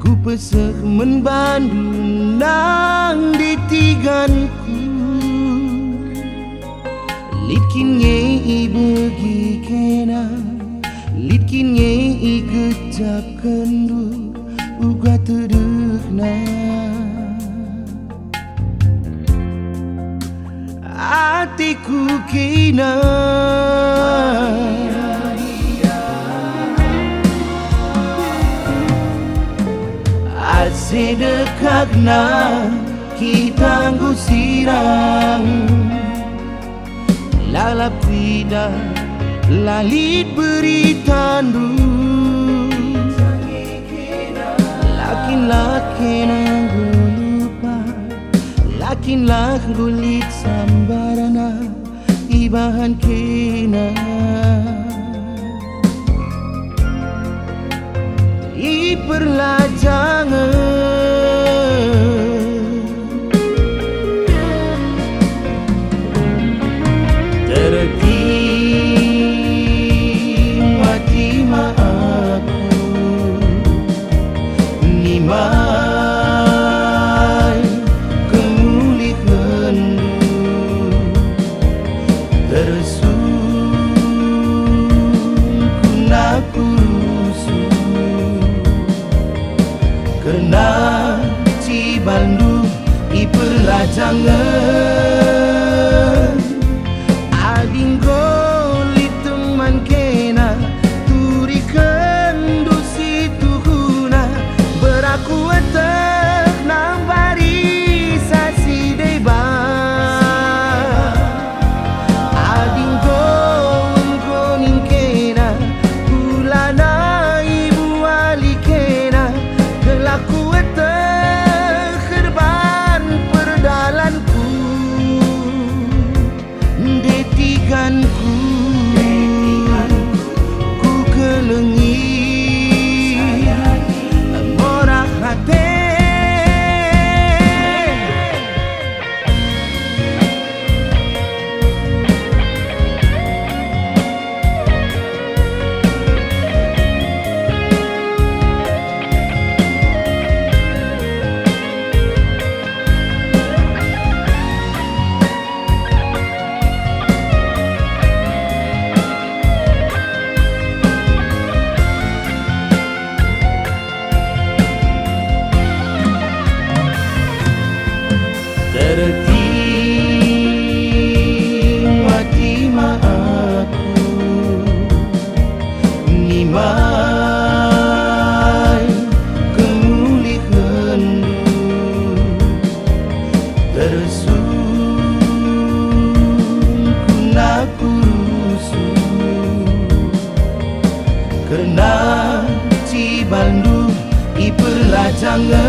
Ku pesek menbandu nang ditiganku. Litkin ye begi kena, litkin ye gecap kendu uga tedekna. Hatiku kina ase dekakna kita ngusirang lalap tidak lalit beri tandu lakin aku lupa lakin gulit sambarana ibahan kena iperlajangan terima aku nimai kemuli kendu tersungkun aku rusuh karena cibaldu iperlajangan adinggo teman kena turi kendu situ huna beraku etek nang barisa si deba adinggo engko ning kena kulana ibu ali kena kelaku etek kerban perdalanku detiganku terima aku nimai kemuli kendu tersungkun aku rusuh karena cibaldu iperlajangan